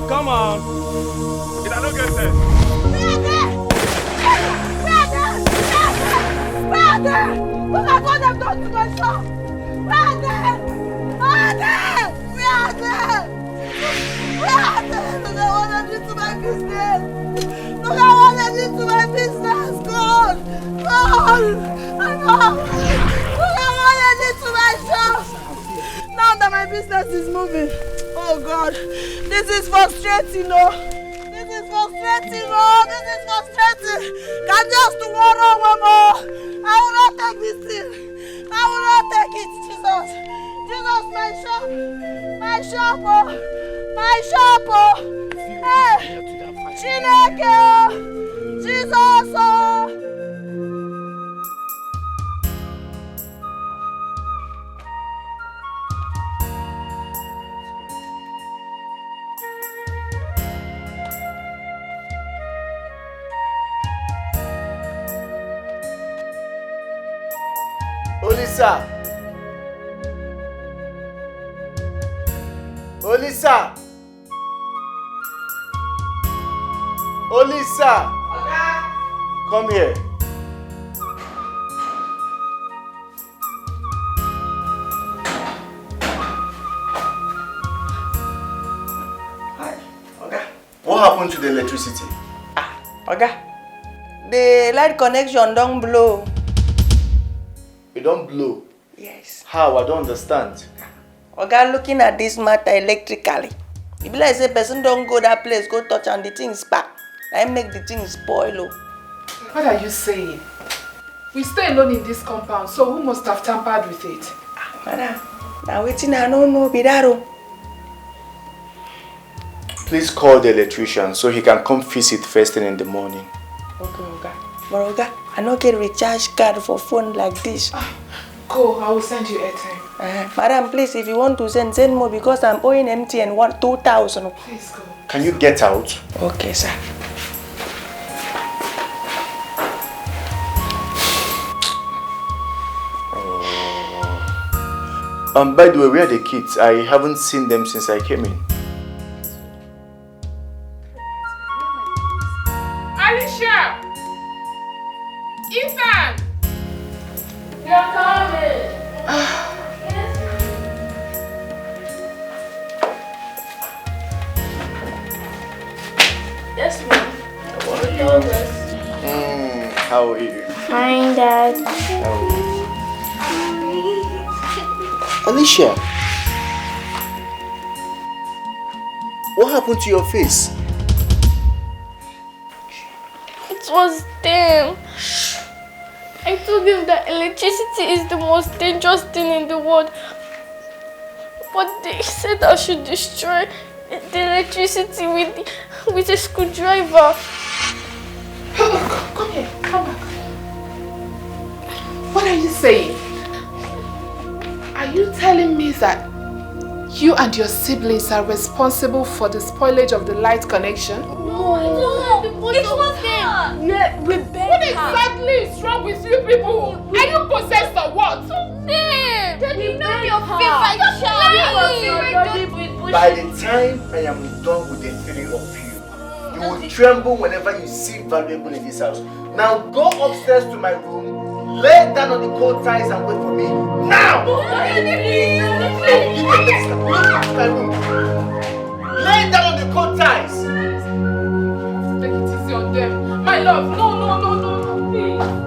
Come on. I don't get sense. Brother! Look at what I've done to my son! Brother! Look at what I did to my business! Look at what I did to my business! God! I know! Look at what I did to my shop! Now that my business is moving, oh God, this is frustrating, no! This is frustrating! Can just one more! I will not take this thing. I will not take it, Jesus. Jesus, my shop, oh. Hey, Chineke, oh. Jesus, oh. Olisa! Come here. Hi, Oga. What happened to the electricity? Oga, the light connection don't blow. It don't blow? Yes. How? I don't understand. Oga, looking at this matter electrically, if like say person don't go that place, go touch and the thing spark. I make the thing spoil. Oh. What are you saying? We stay alone in this compound, so who must have tampered with it? Madam, now waiting I don't know, Bidaro. Please call the electrician so he can come fix it first thing in the morning. Okay, Oga. But Oga, I don't get recharge card for phone like this. Go, I will send you airtime. Madam, please, if you want to send more because I'm owing MTN 2,000. Please go. Can you get out? Okay, sir. By the way, where are the kids? I haven't seen them since I came in. Alicia! Ethan! You're coming! Yes, ma'am. How are you? Fine, Dad. Alicia, what happened to your face? It was them. I told them that electricity is the most dangerous thing in the world. But they said I should destroy the electricity with a screwdriver. Come here, come back. What are you saying? Are you telling me that you and your siblings are responsible for the spoilage of the light connection? No, it was them. Yeah, Rebecca. What exactly is wrong with you people? Are you possessed or what? Them. Daddy, know your favorite child. By the time I am done with the three of you, you will tremble whenever you see valuable in this house. Now go upstairs to my room. Lay down on the cold ties and wait for me now! Lay down on the cold ties! Take it easy on them. My love, no, please.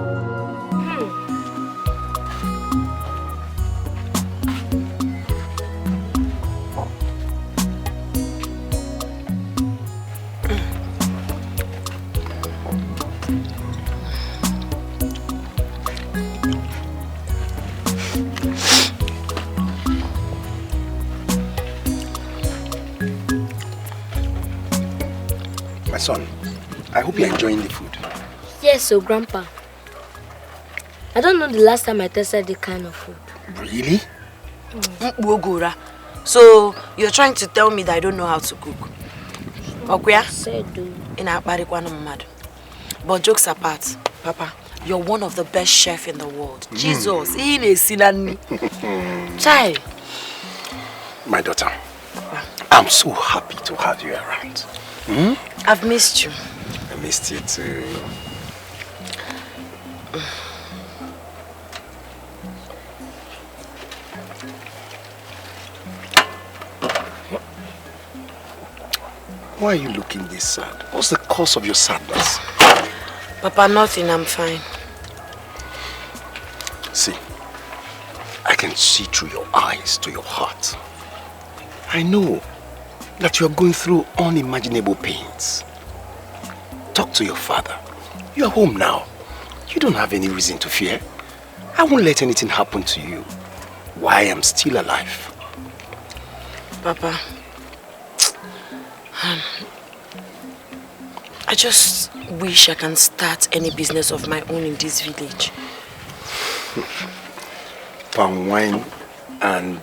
My son, I hope you're enjoying the food. Yes, so Grandpa. I don't know the last time I tasted the kind of food. Really? Wogura. So you're trying to tell me that I don't know how to cook? Okuya? In Akbarikwana mad. But jokes apart, Papa, you're one of the best chefs in the world. Jesus, in a sinani. Child. My daughter, I'm so happy to have you around. I've missed you. I missed you too. Why are you looking this sad? What's the cause of your sadness? Papa, nothing, I'm fine. See, I can see through your eyes to your heart. I know that you are going through unimaginable pains. Talk to your father. You are home now. You don't have any reason to fear. I won't let anything happen to you while I am still alive. Papa, I just wish I can start any business of my own in this village. Palm wine and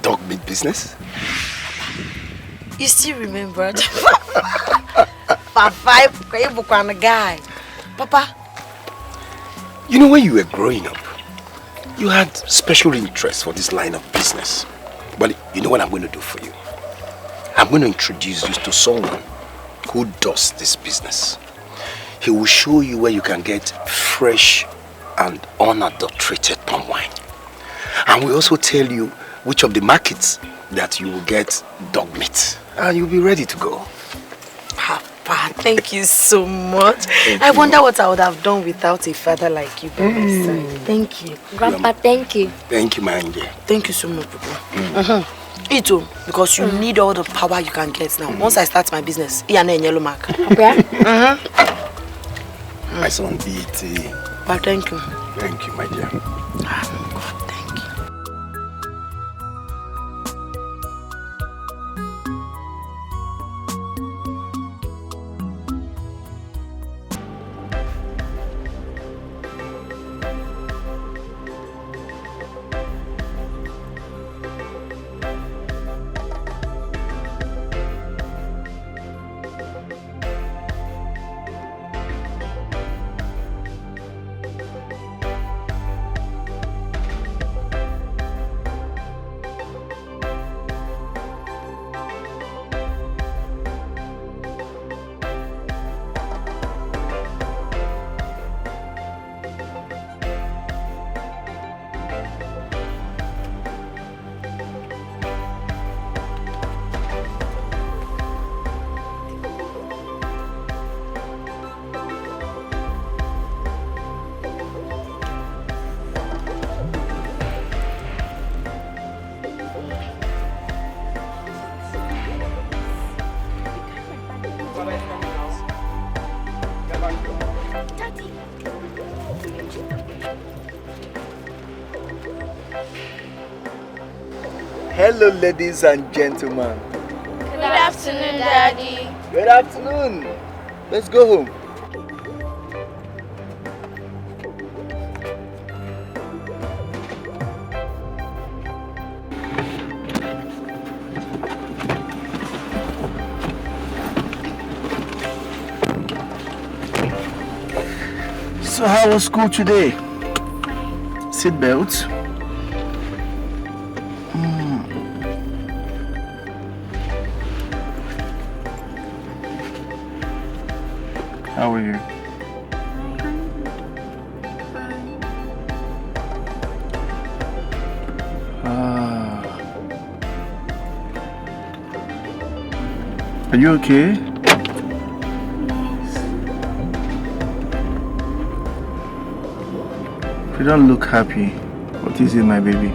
dog meat business? You still remember? Papa, guy. Papa. You know, when you were growing up, you had special interest for this line of business. But you know what I'm going to do for you? I'm going to introduce you to someone who does this business. He will show you where you can get fresh and unadulterated palm wine. And we'll also tell you which of the markets that you will get dog meat. And you'll be ready to go. Papa, thank you so much. I wonder what I would have done without a father like you by my side. Thank you. Grandpa, thank you. Thank you, my angel. Thank you so much, Papa. Ito, because you need all the power you can get now. Once I start my business, Iane yellow mark. Okay. My son, eat. But thank you. Thank you, my dear. Thank you. Hello, ladies and gentlemen. Good afternoon, Daddy. Good afternoon. Let's go home. So how was school today? Seatbelts? How are you? Are you okay? You don't look happy. What is it, my baby?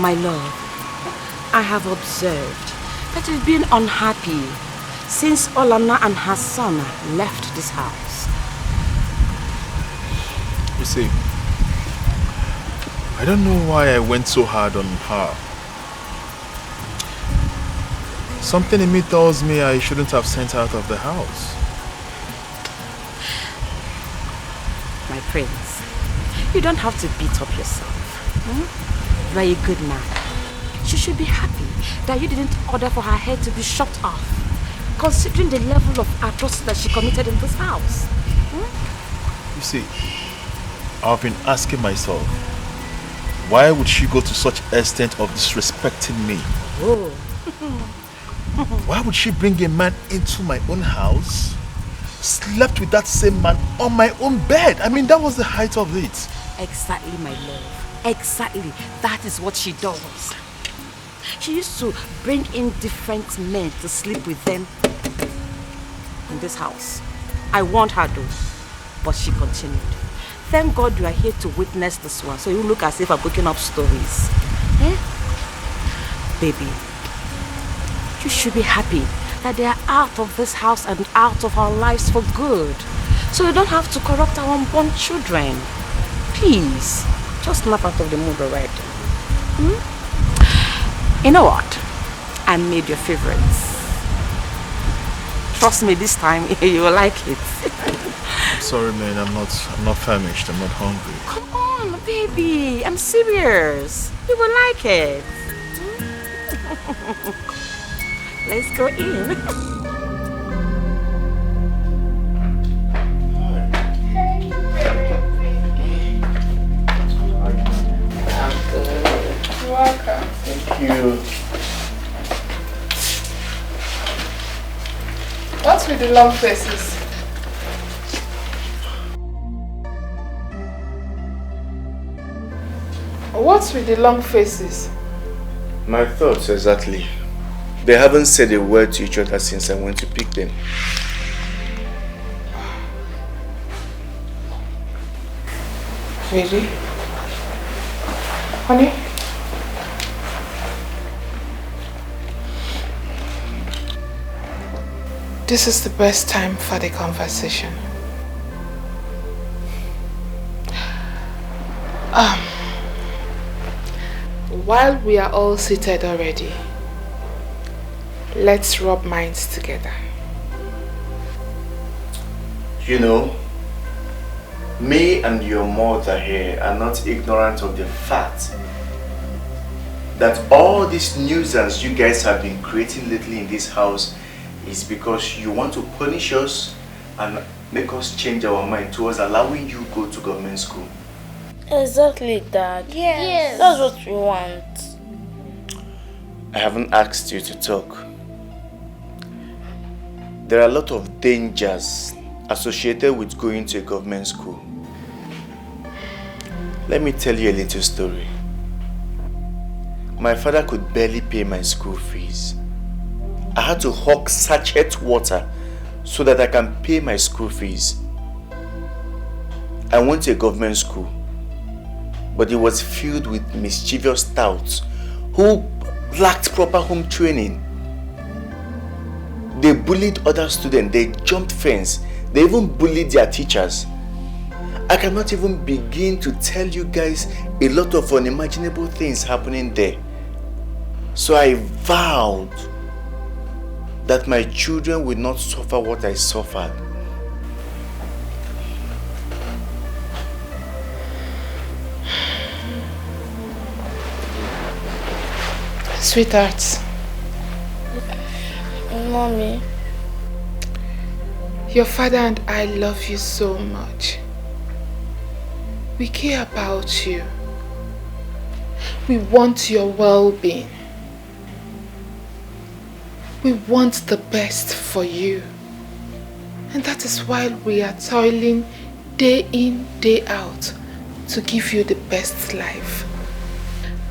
My love, I have observed that you've been unhappy since Olana and her son left this house. You see, I don't know why I went so hard on her. Something in me tells me I shouldn't have sent her out of the house. My prince, you don't have to beat up yourself. You are a good man. She should be happy that you didn't order for her head to be chopped off, considering the level of atrocity that she committed in this house. You see, I've been asking myself, why would she go to such extent of disrespecting me? Oh. Why would she bring a man into my own house, slept with that same man on my own bed? I mean, that was the height of it. Exactly, my love. Exactly. That is what she does. She used to bring in different men to sleep with them in this house. I warned her though, but she continued. Thank God you are here to witness this one, so you look as if I'm cooking up stories. Eh? Baby, you should be happy that they are out of this house and out of our lives for good. So you don't have to corrupt our unborn children. Please, just snap out of the mood already. You know what? I made your favorites. Trust me, this time you will like it. Sorry, man, I'm not famished. I'm not hungry. Come on, baby. I'm serious. You will like it. Let's go in. You're welcome. Thank you. What's with the long faces? What's with the long faces? My thoughts, exactly. They haven't said a word to each other since I went to pick them. Really? Honey? This is the best time for the conversation. While we are all seated already, let's rub minds together. You know, me and your mother here are not ignorant of the fact that all this nuisance you guys have been creating lately in this house is because you want to punish us and make us change our mind towards allowing you go to government school. Exactly, Dad. Yes. That's what we want. I haven't asked you to talk. There are a lot of dangers associated with going to a government school. Let me tell you a little story. My father could barely pay my school fees. I had to hawk sachet water so that I can pay my school fees. I went to a government school, but it was filled with mischievous touts who lacked proper home training. They bullied other students, they jumped fence, they even bullied their teachers. I cannot even begin to tell you guys a lot of unimaginable things happening there. So I vowed that my children will not suffer what I suffered. Sweetheart. Mommy. Your father and I love you so much. We care about you. We want your well-being. We want the best for you. And that is why we are toiling day in, day out to give you the best life.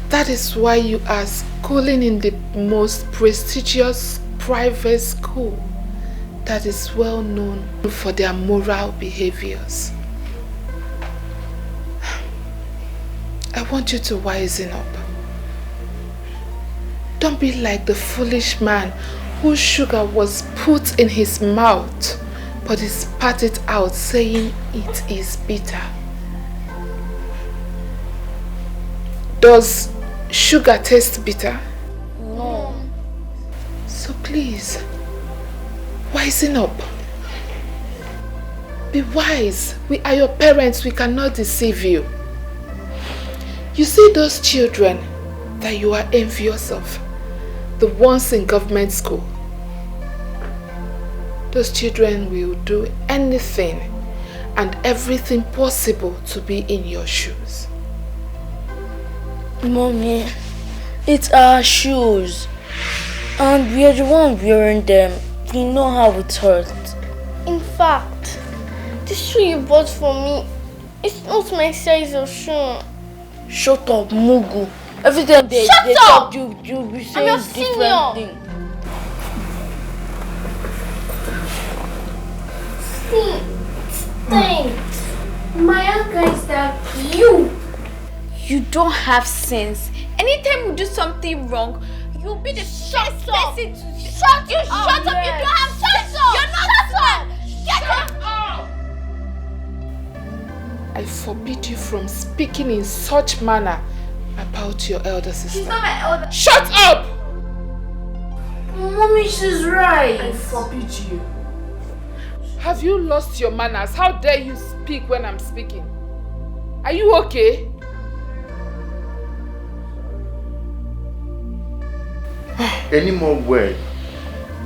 That is why you are schooling in the most prestigious private school that is well known for their moral behaviors. I want you to wisen up. Don't be like the foolish man whose sugar was put in his mouth, but he spat it out, saying it is bitter. Does sugar taste bitter? No. So please, wisen up. Be wise. We are your parents. We cannot deceive you. You see those children that you are envious of, the ones in government school. Those children will do anything and everything possible to be in your shoes. Mommy, it's our shoes. And we are the ones wearing them. We know how it hurts. In fact, the shoe you bought for me, it's not my size of shoe. Shut up, Mugu. Every time they talk, you be saying different things. Thanks. My uncle is that you. You don't have sense. Anytime you do something wrong, you'll be the first person to shut up. You don't have sense. You're not one. Get up. I forbid you from speaking in such manner about your elder sister. She's not my elder. Shut up! Mommy, she's right. I forbid you. Have you lost your manners? How dare you speak when I'm speaking? Are you okay? Any more word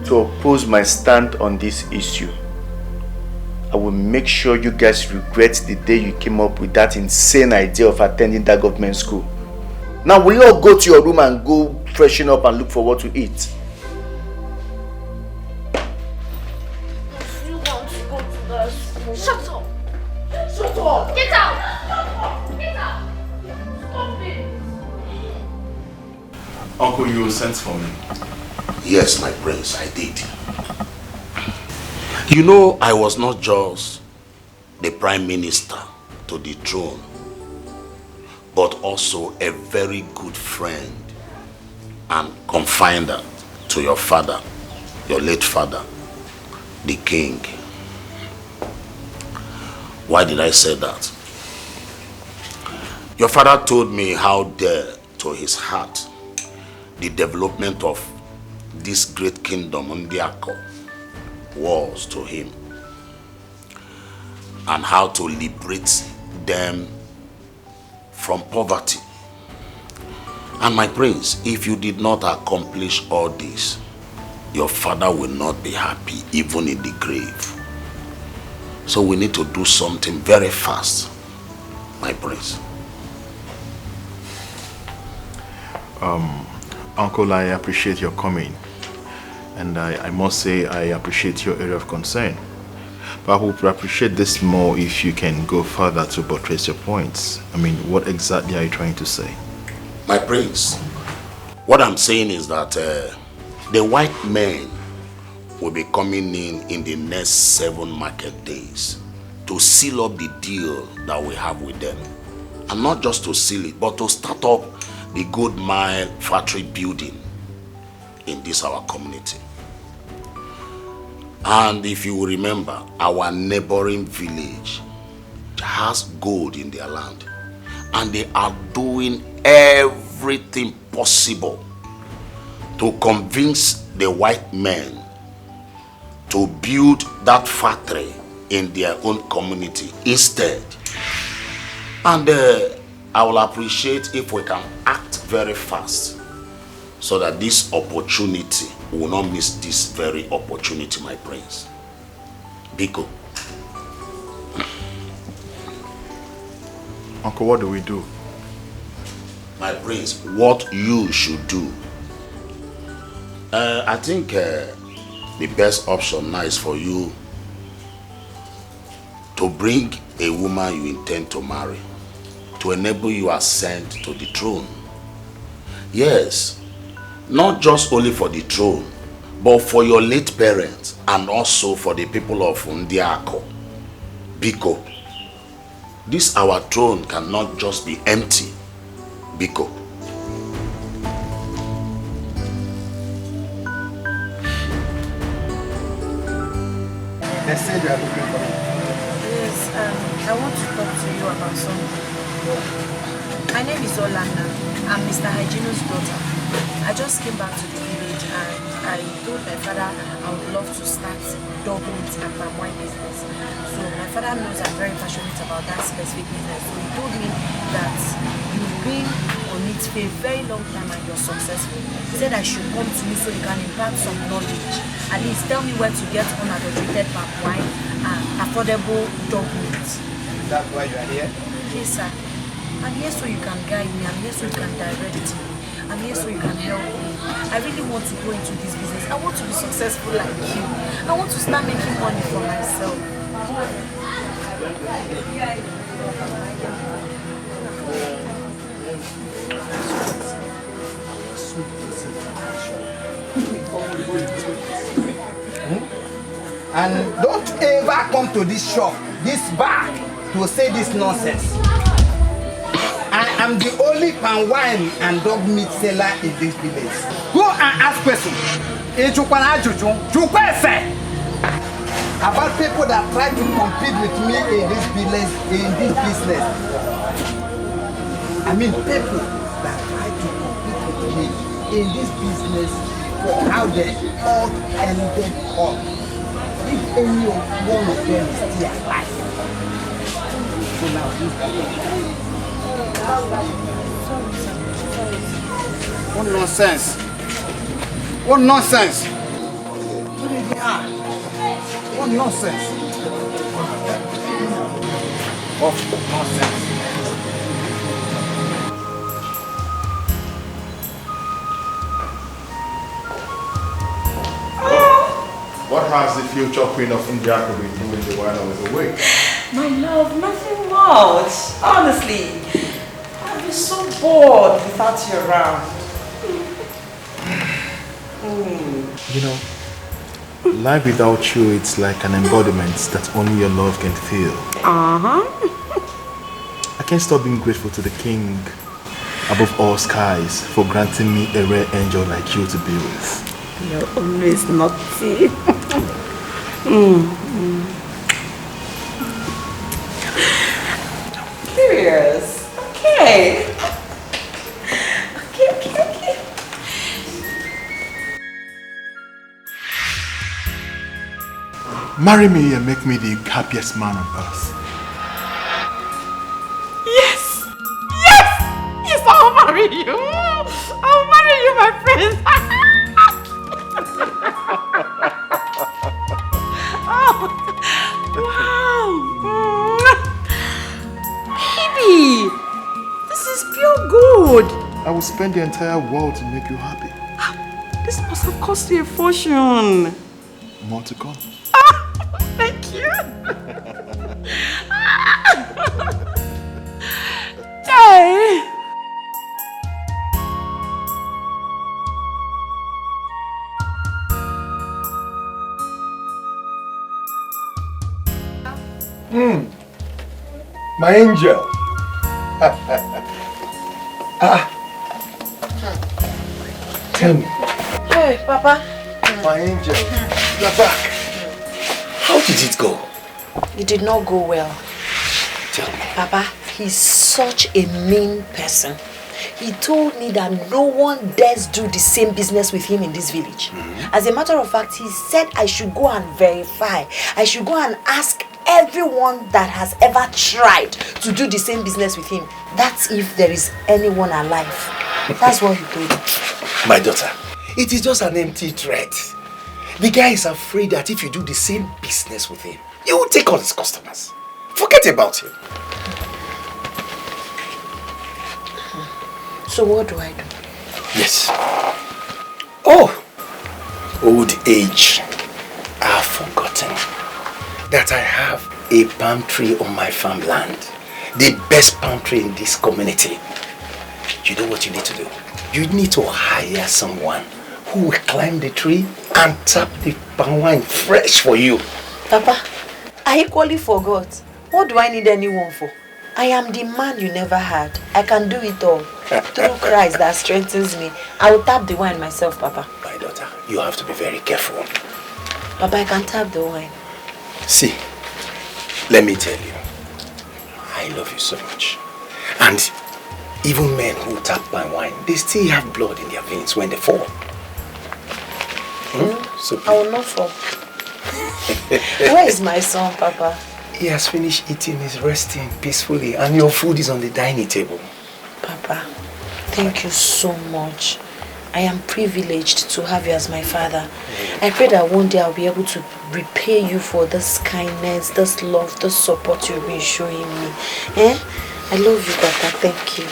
to oppose my stand on this issue, I will make sure you guys regret the day you came up with that insane idea of attending that government school. Now will you all go to your room and go freshen up and look for what to eat? You want to go to the school? Shut up. Shut up. Get out. Get out. Stop it. Uncle, you sent for me. Yes, my prince, I did. You know, I was not just the prime minister to the throne, but also a very good friend and confidant to your father, your late father, the king. Why did I say that? Your father told me how dear to his heart the development of this great kingdom, Ndiako, was to him, and how to liberate them from poverty. And my prince, if you did not accomplish all this, your father will not be happy even in the grave. So we need to do something very fast, my prince. Uncle, I appreciate your coming, and I must say I appreciate your area of concern. But I would appreciate this more if you can go further to buttress your points. I mean, what exactly are you trying to say? My prince, what I'm saying is that the white men will be coming in the next 7 market days to seal up the deal that we have with them. And not just to seal it, but to start up the Good Mile factory building in this our community. And if you will remember, our neighboring village has gold in their land, and they are doing everything possible to convince the white men to build that factory in their own community instead. And I will appreciate if we can act very fast so that this opportunity, we will not miss this very opportunity, my prince. Biko. Uncle, what do we do? My prince, what you should do. I think the best option now is for you to bring a woman you intend to marry, to enable you ascend to the throne. Yes, not just only for the throne, but for your late parents and also for the people of Ndiako. Biko, this our throne cannot just be empty. Biko. They said you are looking for me. Yes, I want to talk to you about something. My name is Olanda. I'm Mr. Hygiene's daughter. I just came back to the village and I told my father I would love to start dog meat and palm wine business. So my father knows I'm very passionate about that specific business. So he told me that you've been on it for a very long time and you're successful. He said I should come to you so you can impart some knowledge. At least tell me where to get unadulterated palm wine and affordable dog meat. Is that why you are here? Yes, sir. I'm here so you can guide me. I'm here so you can direct me. I'm here so you can help me. I really want to go into this business. I want to be successful like you. I want to start making money for myself. And don't ever come to this shop, this bar, to say this nonsense. I am the only palm wine and dog meat seller in this village. Go and ask questions. About people that try to compete with me in this business. I mean people that try to compete with me in this business for how they all ended up. If any one of them is still alive. So now what nonsense? What nonsense? What nonsense? What nonsense? What has the future queen of India been doing while I was away? My love, nothing much. Honestly, I've been so bored without you around. You know, life without you, it's like an embodiment that only your love can feel. I can't stop being grateful to the king above all skies for granting me a rare angel like you to be with. You're always naughty. Curious. Okay. Okay. Marry me and make me the happiest man on earth. Yes, I'll marry you. I'll marry you, my friend. Baby, this is pure gold. I will spend the entire world to make you happy. This must have cost you a fortune. More to come. Thank you. Hey. My angel. Tell me. Hey, Papa. My angel. You're back. How did it go? It did not go well. Tell me. Papa, he's such a mean person. He told me that no one dares do the same business with him in this village. As a matter of fact, he said I should go and verify. I should go and ask everyone that has ever tried to do the same business with him. That's if there is anyone alive. That's what he told me. My daughter, it is just an empty threat. The guy is afraid that if you do the same business with him, you will take all his customers. Forget about him. So what do I do? Yes. Oh, old age. I have forgotten that I have a palm tree on my farmland. The best palm tree in this community. You know what you need to do? You need to hire someone who will climb the tree and tap the palm wine fresh for you. Papa, I equally forgot. What do I need anyone for? I am the man you never had. I can do it all. Through Christ that strengthens me. I will tap the wine myself, Papa. My daughter, you have to be very careful. Papa, I can tap the wine. See, let me tell you, I love you so much. And even men who tap my wine, they still have blood in their veins when they fall. So I will not fall. Where is my son, Papa? he has finished eating, he's resting peacefully, and your food is on the dining table. Papa, thank you so much. I am privileged to have you as my father. I pray that one day I'll be able to repay you for this kindness, this love, this support you've been showing me. I love you, Papa. Thank you.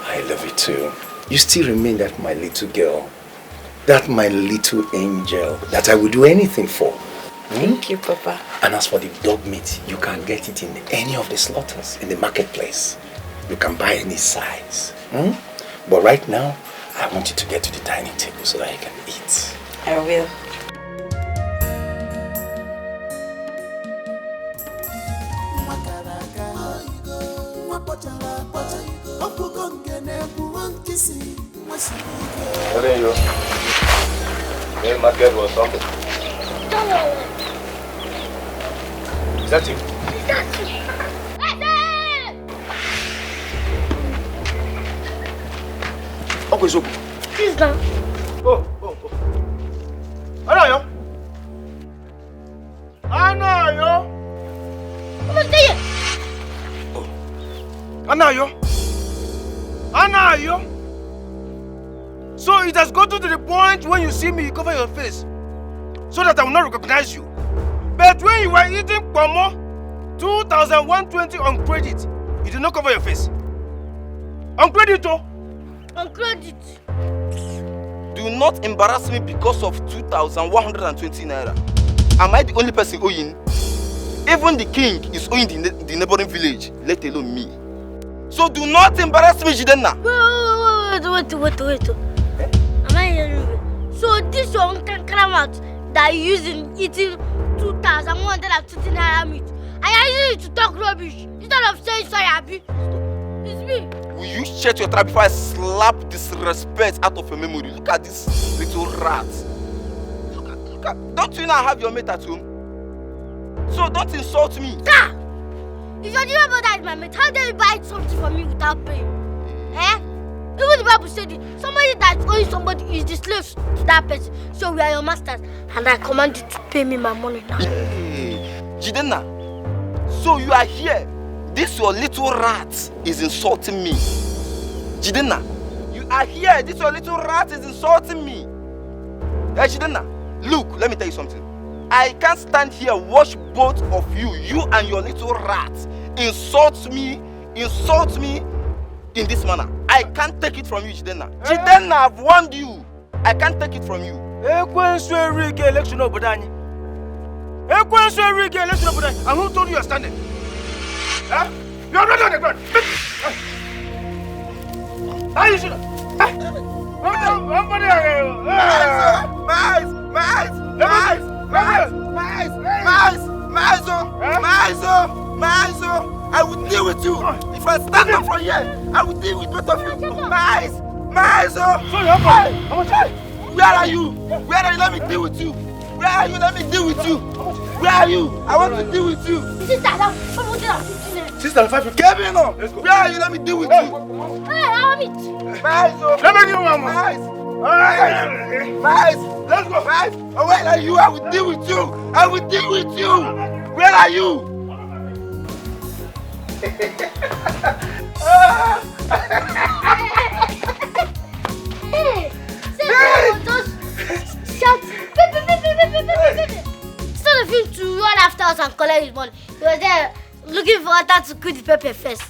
I love you too. You still remain that my little girl, that my little angel, that I will do anything for. Thank you, Papa. And as for the dog meat, you can get it in any of the slaughters in the marketplace. You can buy any size. But right now, I want you to get to the dining table so that you can eat. I will. What are you? Maybe my girl was something. Is that you? Okay, so. He's gone. Oh. Anayo. Come on, stay here. Anayo. So it has gotten to the point when you see me, you cover your face so that I will not recognize you. But when you were eating pomo, 2,120 on credit, you did not cover your face. On credit, oh? On credit. Do not embarrass me because of 2,120 naira. Am I the only person owing? Even the king is owing the neighboring village, let alone me. So do not embarrass me, Jidenna. Wait. Am I hearing you? So this your uncle Kramat that you use in eating 2,120 naira meat. And you're using it to talk rubbish instead of saying sorry, Abi. It's me. Will you shut your trap before I slap disrespect out of your memory? Look at this little rat. Look at. Don't you now have your mate at home? So don't insult me. Sir! If your dear brother is my mate, how dare you buy something for me without paying? Even the Bible said it. Somebody that owes somebody is the slave to that person. So we are your masters. And I command you to pay me my money now. Hey, Jidenna, so you are here. This your little rat is insulting me. Jidenna, you are here. This your little rat is insulting me. Hey, Jidenna, look, let me tell you something. I can't stand here watch both of you and your little rat, insult me in this manner. I can't take it from you, Jidenna. Jidenna, I've warned you. I can't take it from you. And who told you you're standing? Huh? You're not on the ground. How you should? I will deal with you. If I stand up from here, I will deal with both of you. Where are you? Let me deal with you. Where are you? Let me deal with you. Where are you? I want to deal with you. Sister, 550. Get me now. Where are you? Let me deal with you. Hey, I want it. Let me give you one more. Let's go. Oh, where are you? I will deal with you. Where are you? Hey, just shout. Instead of him to run after us and collect his money, he was there looking for water to cook the pepper first.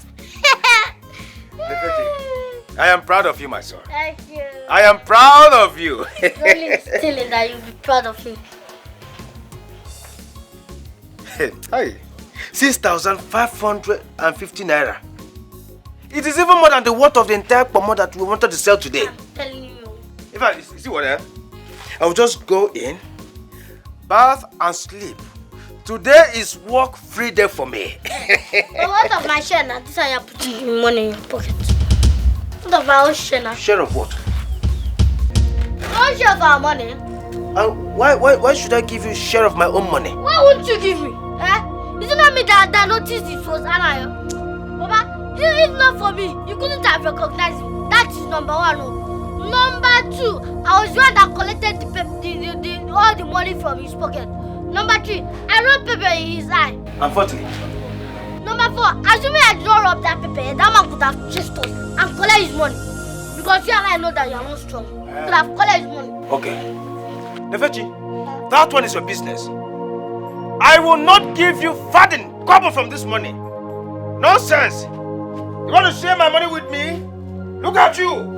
I am proud of you, my son. Thank you. I am proud of you. It's only stealing that you'll be proud of him. Hey, 6,550 naira. It is even more than the worth of the entire pomo that we wanted to sell today. I'm telling you. In fact, you see what? I will just go in, bath and sleep. Today is work-free day for me. But what of my share now? This is how you're putting money in your pocket. What of my own share now? Share of what? Don't share of our money. Why should I give you share of my own money? Why won't you give me? Eh? Is it not me that noticed it was Anna? Baba, if not for me, you couldn't have recognized me. That is number one. Number two, I was the one that collected all the money from his pocket. Number three, I wrote paper in his eye. Unfortunately. Number four, assuming I did not rob that paper, that man could have chased us and collect his money. Because you and I know that you are not strong. Could have collected his money. Okay. Nefechi, that one is your business. I will not give you farthing couple from this money. Nonsense. You want to share my money with me? Look at you.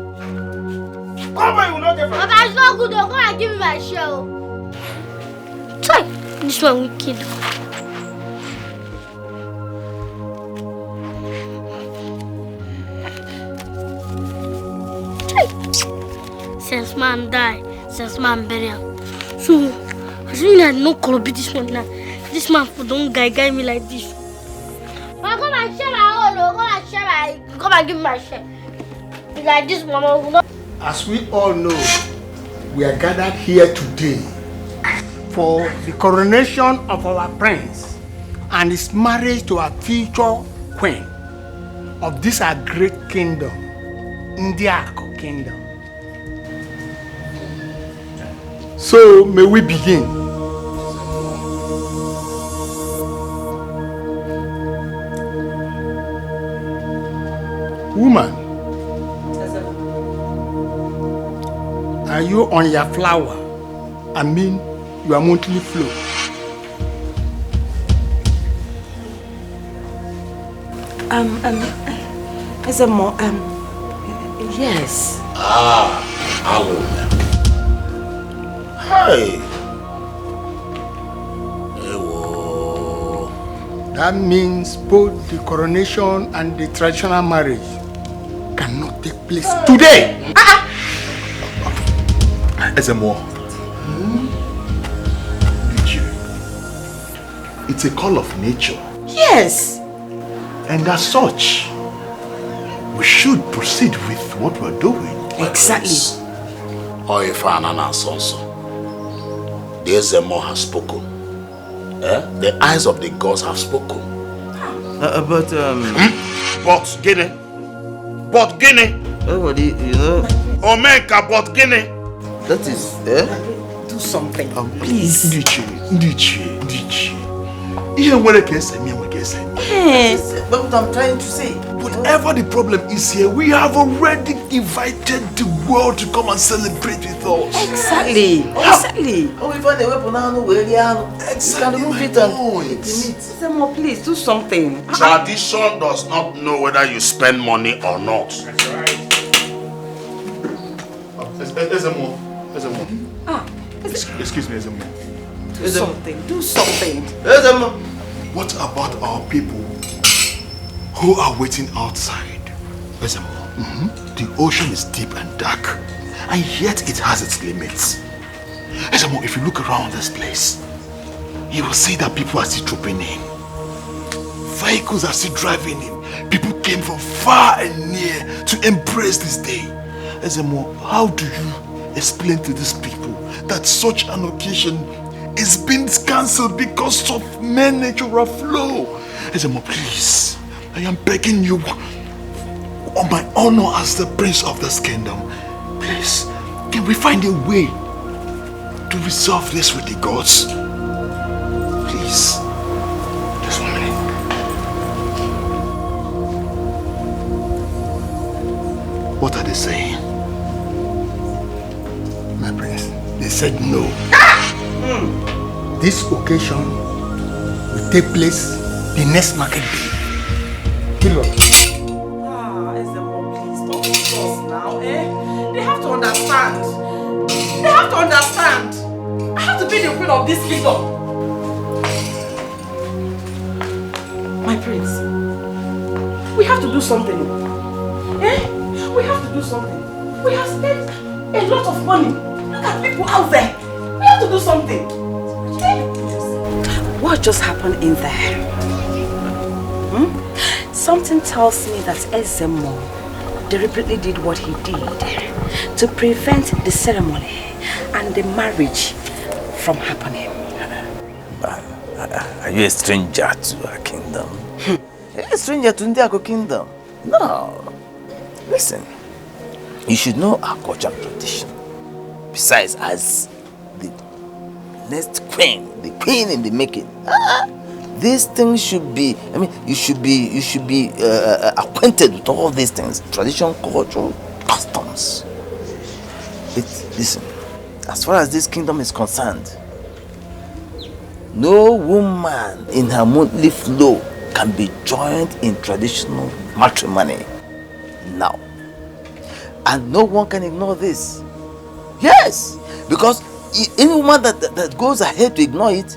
Come on, you will not get Papa, it's not good. Come and give me my share. Try. This one wicked. Since man died, since man burial. So, as soon as I no corrupt this one now, this man for don't guy me like this. But come and share my own, come and give me my share. It's like this, mama will not. As we all know, we are gathered here today for the coronation of our prince and his marriage to our future queen of this our great kingdom, Ndiako kingdom. So may we begin. Woman, are you on your flower? I mean, your monthly flow. Yes. Hello. Hey. That means both the coronation and the traditional marriage cannot take place today. Ezemo, it's a call of nature. Yes. And as such, we should proceed with what we're doing. Exactly. Or if also, the Ezemo has spoken. The eyes of the gods have spoken. But Guinea. Everybody, you know. Omeka, but Guinea. That is, Do something, please. Ndichi. But I'm trying to say, whatever the problem is here, we have already invited the world to come and celebrate with us. Exactly. Oh, we find a weapon now, where you can remove it and eat the meat. Ezemo, please do something. Tradition does not know whether you spend money or not. That's right. Ezemo. Excuse me, Ezemo. Do something. Ezemo. What about our people who are waiting outside? Ezemo, the ocean is deep and dark, and yet it has its limits. Ezemo, if you look around this place, you will see that people are still trooping in. Vehicles are still driving in. People came from far and near to embrace this day. Ezemo, how do you explain to these people that such an occasion is being cancelled because of mere natural flow? Ezemo, please, I am begging you, on my honor as the prince of this kingdom, please, can we find a way to resolve this with the gods? Please, just 1 minute. What are they saying? My prince, they said no. This occasion will take place the next market day. Period. Ezemo, please don't do us now, They have to understand. I have to be the queen of this kingdom. My prince, we have to do something. We have to do something. We have spent a lot of money. Look at people out there. We have to do something. What just happened in there? Something tells me that Ezemo deliberately did what he did to prevent the ceremony and the marriage from happening. Are you a stranger to our kingdom? Are you a stranger to Ndiako kingdom? No. Listen, you should know our culture and tradition. Besides, as the next queen, the queen in the making, these things should be, I mean, you should be acquainted with all these things, tradition, culture, customs. Listen, as far as this kingdom is concerned, no woman in her monthly flow can be joined in traditional matrimony now. And no one can ignore this. Yes, because any woman that goes ahead to ignore it,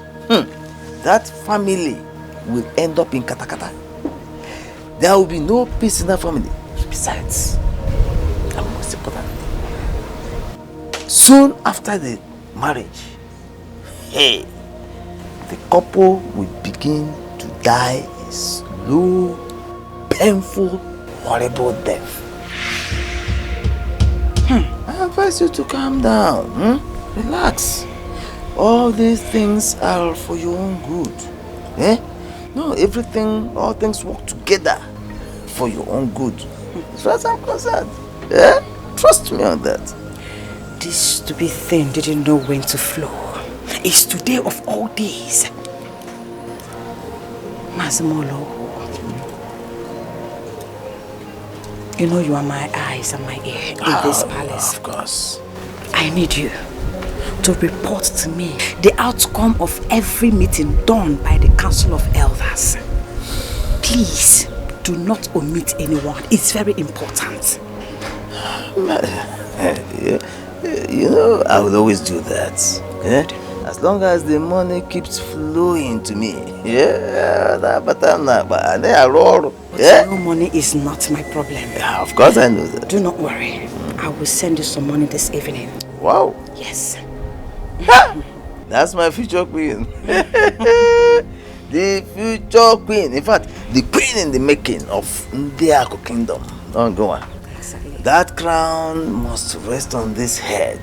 that family will end up in katakata. There will be no peace in that family. Besides, and most importantly, soon after the marriage, the couple will begin to die a slow, painful, horrible death. I advise you to calm down. Relax. All these things are for your own good. No, all things work together for your own good. As far as I'm concerned. Trust me on that. This stupid thing didn't know when to flow. It's today of all days. Mazimolo, you know you are my eyes and my ear in this palace. Of course. I need you to report to me the outcome of every meeting done by the Council of Elders. Please, do not omit anyone. It's very important. You know, I will always do that. As long as the money keeps flowing to me. But no money is not my problem. Yeah, of course I know that. Do not worry. I will send you some money this evening. Wow. Yes. That's my future queen. The future queen. In fact, the queen in the making of Ndiako kingdom. Don't go on. Exactly. That crown must rest on this head.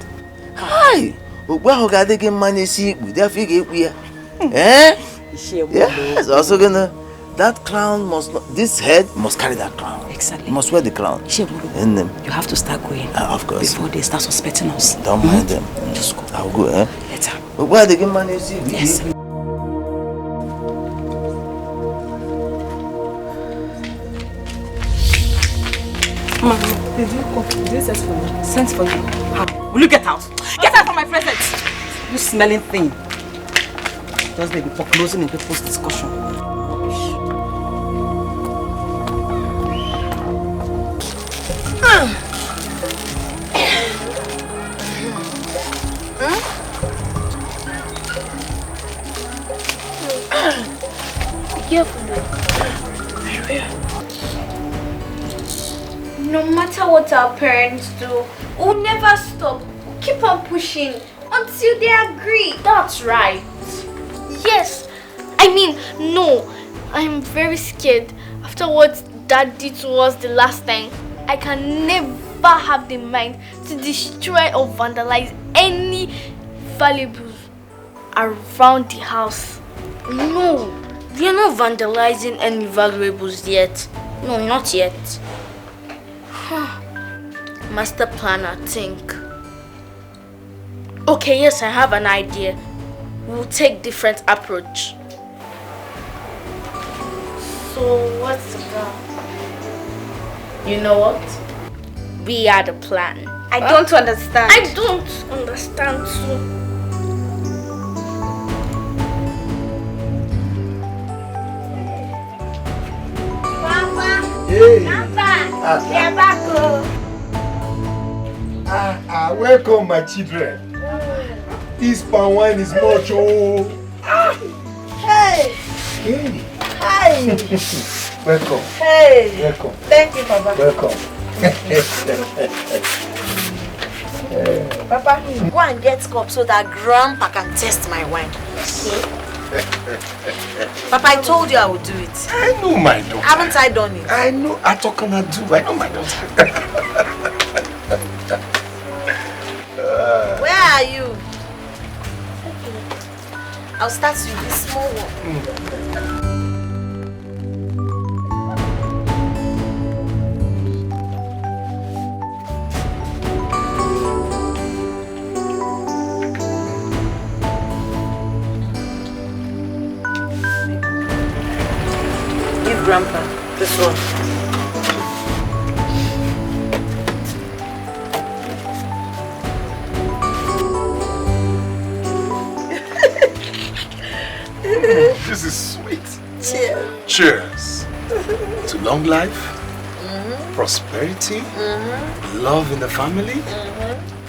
Hi. Yes, also gonna. That crown must not, this head must carry that crown. Exactly. You must wear the crown. You have to start going. Of course. Before they start suspecting us. Don't mind them. Just go. I'll go, Later. But why they get money? Yes. Mama, did you call? Did you send for me? Sent for you. How? Will you get out? Get out from my presence! You smelling thing. Just maybe for closing in people's discussion. No matter what our parents do, we'll never stop. Keep on pushing until they agree. That's right. Yes. I mean, no. I'm very scared. After what Dad did to us the last time, I can never have the mind to destroy or vandalize any valuables around the house. No, we are not vandalizing any valuables yet. No, not yet. Master planner, think. Okay, yes, I have an idea. We'll take different approach. So what's the plan? You know what? We are the plan. I don't understand. I don't understand too. Hey. Papa, you're back. Welcome, my children. This palm wine is much. Hey. Hey. Hi. Welcome. Hey. Welcome. Thank you, Papa. Welcome. Papa, go and get cup so that Grandpa can test my wine. Papa, I told you I would do it. I know my daughter. Haven't I done it? I know. I talk and I do. I know my daughter. Where are you? I'll start with this small one. Give Grandpa this one. This is sweet. Cheers. Cheers. To long life, prosperity, love in the family,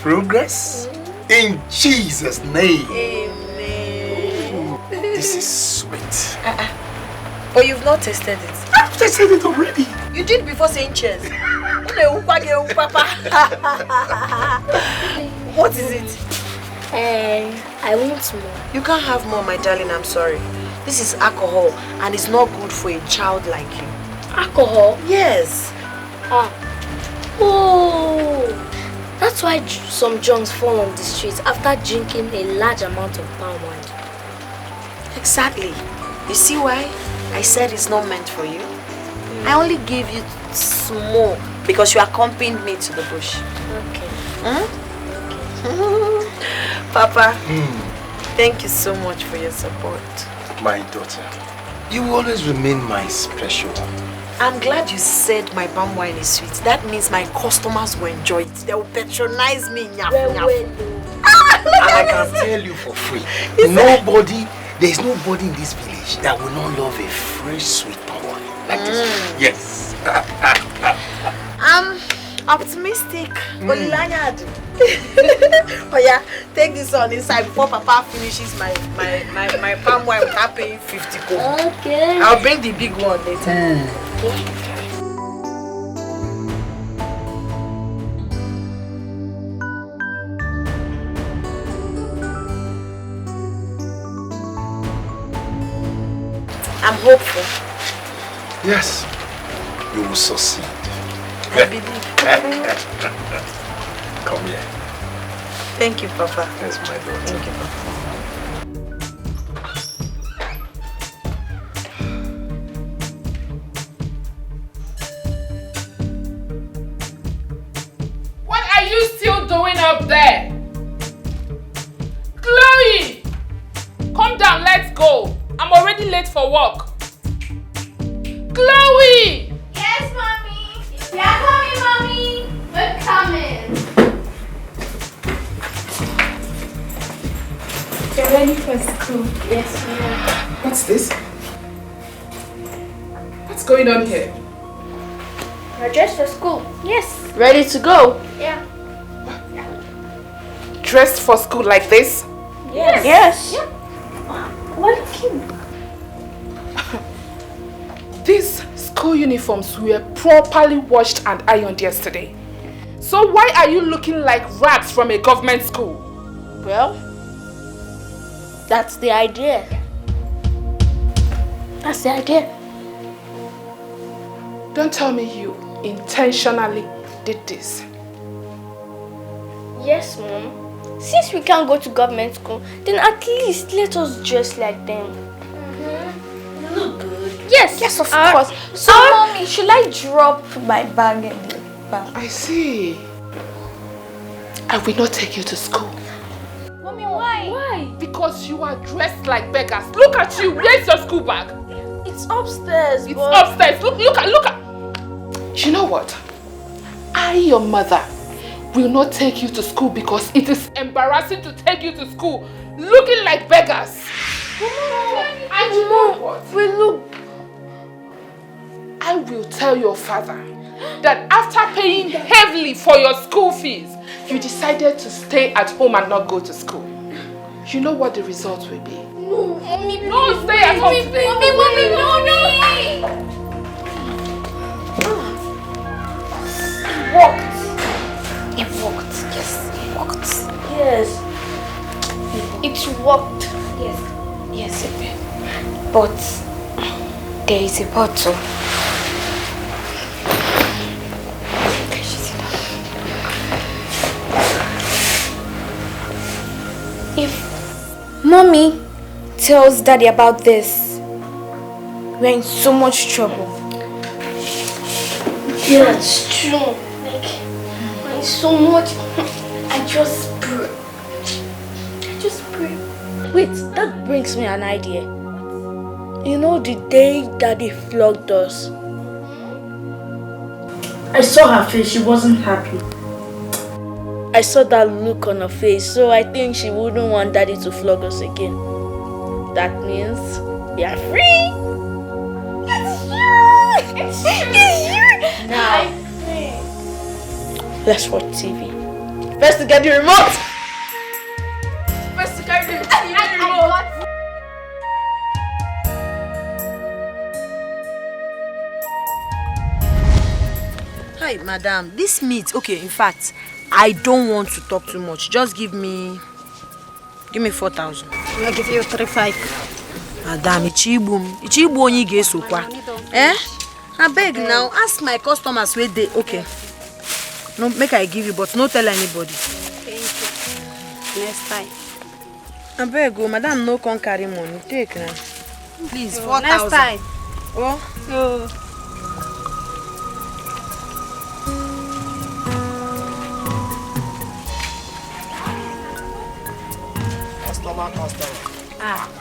progress. In Jesus' name. Amen. This is sweet. But you've not tasted it. I've tasted it already. You did before saying cheers. What is it? I want more. You can't have more, my darling. I'm sorry. This is alcohol and it's not good for a child like you. Alcohol? Yes. Oh, that's why some junks fall on the streets after drinking a large amount of palm wine. Exactly. You see why I said it's not meant for you? I only gave you small because you accompanied me to the bush. Okay. Papa, thank you so much for your support. My daughter, you will always remain my special one. I'm glad you said my palm wine is sweet. That means my customers will enjoy it. They will patronize me. And I can tell you for free, there is nobody in this village that will not love a fresh sweet palm wine like this. Yes. I'm optimistic. Oh yeah, take this on inside before Papa finishes my palm wine without paying 50 kobo. Okay. I'll bring the big one later. I'm hopeful. Yes, you will succeed. I believe. Come here. Thank you, Papa. That's my daughter. Thank you, Papa. What are you still doing up there? Chloe! Come down, let's go. I'm already late for work. Chloe! Yes, Mommy. We are coming, Mommy. We're coming. You're ready for school. Yes, we are. What's this? What's going on here? We're dressed for school. Yes. Ready to go. Yeah. Dressed for school like this? Yes. Yes. Yeah. Welcome. These school uniforms were properly washed and ironed yesterday. So why are you looking like rags from a government school? Well, that's the idea. That's the idea. Don't tell me you intentionally did this. Yes, Mom. Since we can't go to government school, then at least let us dress like them. You look good. Yes. Yes, of course. So, Mommy, should I drop my bag in the bag? I see. I will not take you to school. Mommy, why? Why? Because you are dressed like beggars. Look at you. Where's your school bag? It's upstairs. It's upstairs. Look at. You know what? I, your mother, will not take you to school because it is embarrassing to take you to school looking like beggars. And you know what? We look. I will tell your father that after paying heavily for your school fees, you decided to stay at home and not go to school. You know what the result will be? No, Mommy, no, stay at home today. Mommy, no. It worked. Yes, it worked. Yes. It worked. Yes, it did. But there is a bottle. If Mommy tells Daddy about this, we're in so much trouble. Yeah, it's true. Like, we're in so much. I just pray. Wait, that brings me an idea. You know the day Daddy flogged us? I saw her face, she wasn't happy. I saw that look on her face, so I think she wouldn't want Daddy to flog us again. That means we are free! It's you! Now, let's watch TV. First to get the remote! First to get the remote! Hi, madam. This meat, okay, in fact, I don't want to talk too much. Just give me 4,000. I'll give you 3,500. Madam, Ichibu onye ga-esokwa. I beg now, ask my customers where they, okay. No, make I give you, but no tell anybody. Thank you. Next time. I beg you, madam, no can carry money. Take now. Please, 4,000. Next time. Oh? Oh.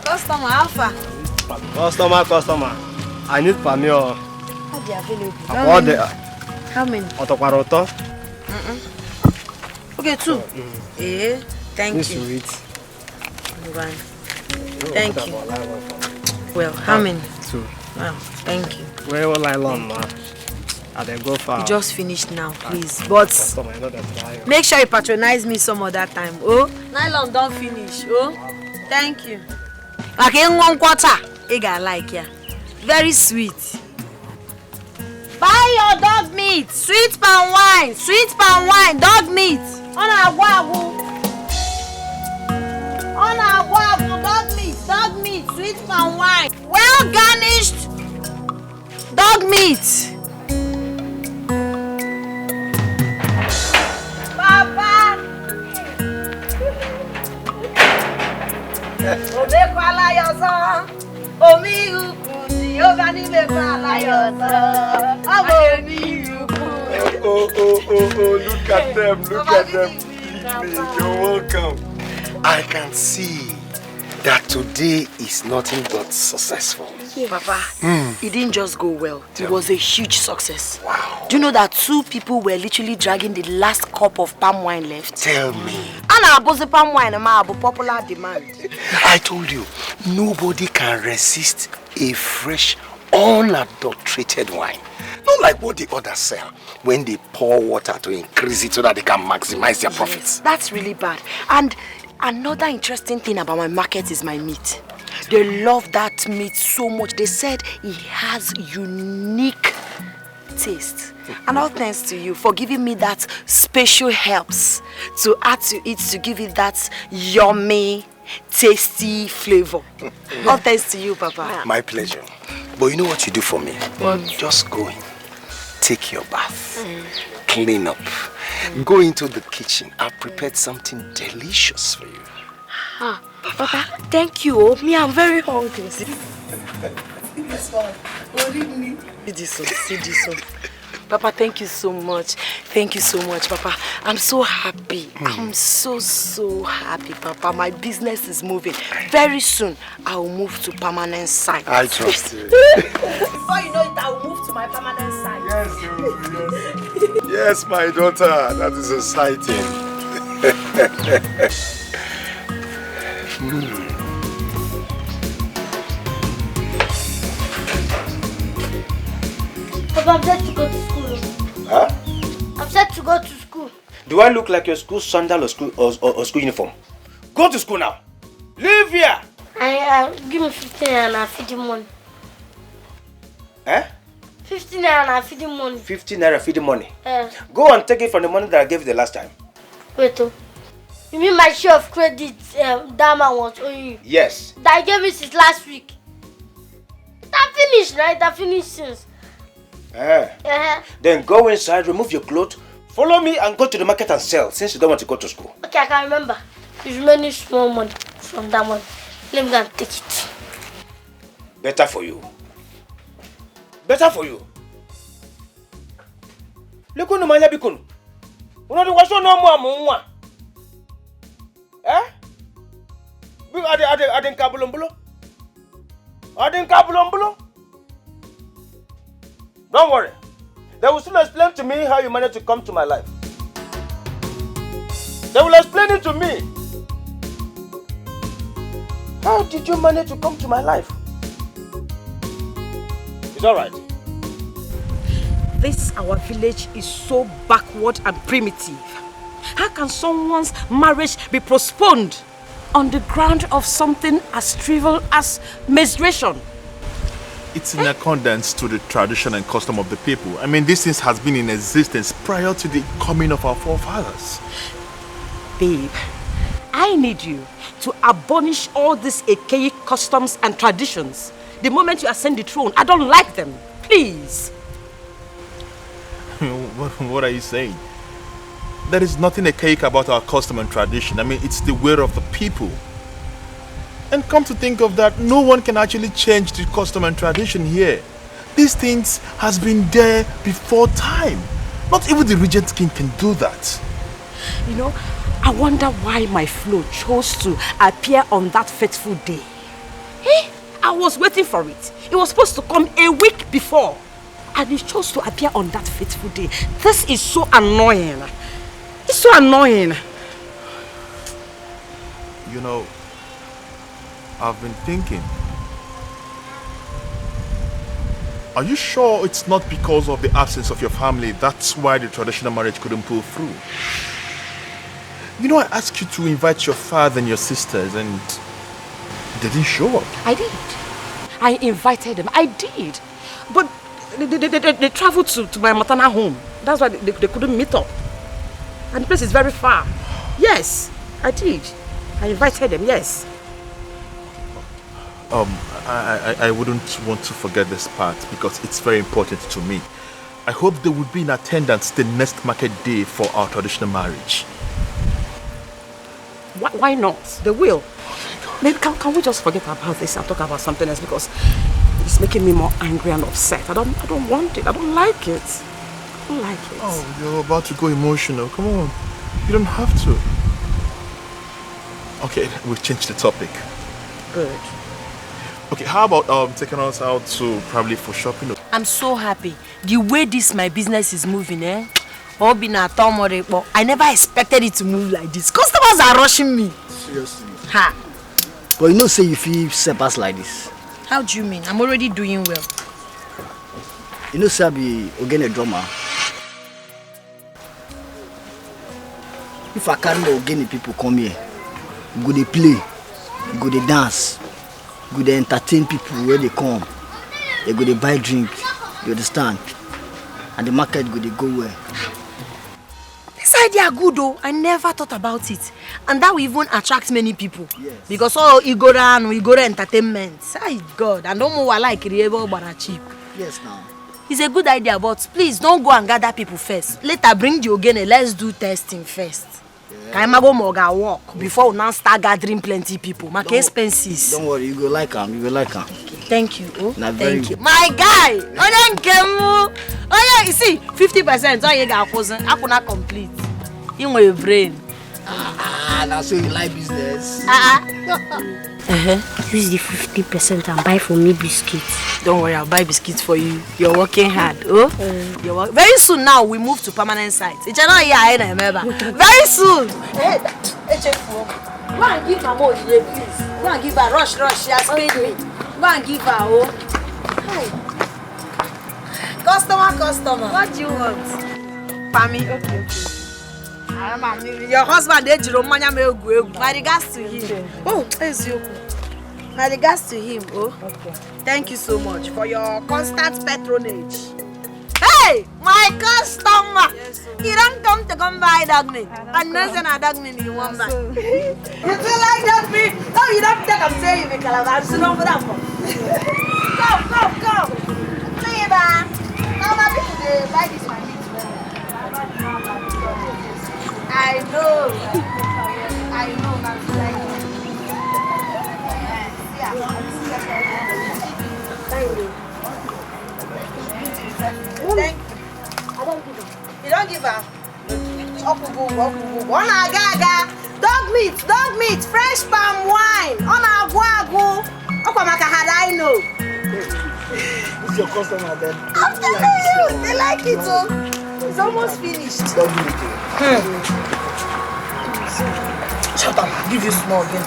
Customer Alpha. Customer. I need Pamio. How they available? How many? Otokwaroto. Okay, 2. Thank you. Sweet. One. Thank you. Well, how many? 2. Wow, thank you. Where will I learn, ma? I then go far. You just finished now, please. But make sure you patronize me some other time. Oh, nylon don't finish. Oh, thank you. Okay, 1 quarter. You got like ya. Very sweet. Buy your dog meat. Sweet palm wine. Dog meat. Dog meat. Sweet palm wine. Well garnished. Dog meat. Papa. Look at them. You're welcome. I can see that today is nothing but successful. Yes. Papa, it didn't just go well. It was a huge success. Wow. Do you know that 2 people were literally dragging the last cup of palm wine left? Tell me. And the palm wine is popular demand. I told you, nobody can resist a fresh, unadulterated wine. Not like what the others sell when they pour water to increase it so that they can maximize their profits. That's really bad. And another interesting thing about my market is my meat. They love that meat so much. They said it has unique taste. And all thanks to you for giving me that special herbs to add to it to give it that yummy, tasty flavor. All thanks to you, Papa. My pleasure. But you know what you do for me? What? Just go in, take your bath, clean up, go into the kitchen. I've prepared something delicious for you. Papa, thank you. Me, I'm very hungry. See this one. Papa, thank you so much. Thank you so much, Papa. I'm so happy. I'm so happy, Papa. My business is moving. Very soon, I will move to permanent site. I trust you. Before you know it, I will move to my permanent site. Yes, my daughter. That is exciting. Papa, I'm set to go to school. Huh? I'm set to go to school. Do I look like your school sandal or school uniform? Go to school now. Leave here. Give me 15 and I'll feed you money. Eh? 15 and I'll feed you money. 15 naira feeding money. Yes. Go and take it from the money that I gave you the last time. Wait, oh. You mean my share of credit that man was owing you? Yes. That I gave it since last week. That finished, right? That finished since. Then go inside, remove your clothes, follow me and go to the market and sell since you don't want to go to school. Okay, I can remember. There's many small money from that money. Let me go and take it. Better for you. Better for you. Lekunu manya bikunu. Uno di waso no mo. Eh? Bi ade nkabulombulo. Ade nkabulombulo. Don't worry. They will soon explain to me how you managed to come to my life. They will explain it to me. How did you manage to come to my life? It's alright. This our village is so backward and primitive. How can someone's marriage be postponed on the ground of something as trivial as menstruation? It's in accordance to the tradition and custom of the people. I mean, this thing has been in existence prior to the coming of our forefathers. Babe, I need you to abolish all these archaic customs and traditions. The moment you ascend the throne, I don't like them. Please. What are you saying? There is nothing archaic about our custom and tradition. I mean, it's the way of the people. And come to think of that, no one can actually change the custom and tradition here. These things has been there before time. Not even the regent king can do that. You know, I wonder why my flow chose to appear on that fateful day. Hey, I was waiting for it. It was supposed to come a week before. And it chose to appear on that fateful day. This is so annoying. It's so annoying. You know, I've been thinking. Are you sure it's not because of the absence of your family that's why the traditional marriage couldn't pull through? You know, I asked you to invite your father and your sisters and they didn't show up. I did. I invited them. I did. But they traveled to my maternal home. That's why they couldn't meet up. And the place is very far. Yes, I did. I invited them, yes. I wouldn't want to forget this part because it's very important to me. I hope they would be in attendance the next market day for our traditional marriage. Why not? They will. Maybe can we just forget about this and talk about something else because it's making me more angry and upset. I don't want it. I don't like it. I don't like it. Oh, you're about to go emotional. Come on. You don't have to. Okay, we've changed the topic. Good. Okay, how about taking us out to probably for shopping? I'm so happy. The way this my business is moving, I never expected it to move like this. Customers are rushing me. Seriously. Ha. But you know, say you feel surpassed like this. How do you mean? I'm already doing well. You know, say I be again a drummer. If I carry my organic people come here, you go they play, you go they dance, you go they entertain people where they come, you go they buy drink, you understand? And the market go they go where? This idea good though. I never thought about it. And that will even attract many people. Yes. Because we go to entertainment. Say God, and don't more like reliable but cheap. Yes now. It's a good idea, but please don't go and gather people first. Later bring the ogene, let's do testing first. Can I go moga walk before we now start gathering plenty people? My expenses. Don't worry, you go like him, you go like him. Thank you. Oh, thank you. My guy! Oh yeah, you see, 50%. Oh, you got I could not complete. In my brain. Now so you like business. Use the 50% and buy for me biscuits. Don't worry, I'll buy biscuits for you. You're working hard. Oh? Very soon now, we move to permanent sites. It's not here, I remember. Very soon. Hey, go and give her more, please. Go and give her rush. She has paid me. Go and give her. Oh. Hi. Customer. What do you want? Pami. Okay. Your husband, my regards to him. Oh, my regards to him. Oh, okay. Thank you so much for your constant patronage. Hey, my customer! Yes, you don't come buy dog meat. And nothing a dog meat you want buy. You feel like dog meat? No, you don't take I'm saying you make calabar. Sit down for that one. Go. Neighbor. Now my people they buy this my meat. I know. You don't give her? Dog meat, fresh palm wine. I know. This is your customer then. I'm telling you, they like it too. It's almost finished. Dog meat. Shut up, I'll give you small again.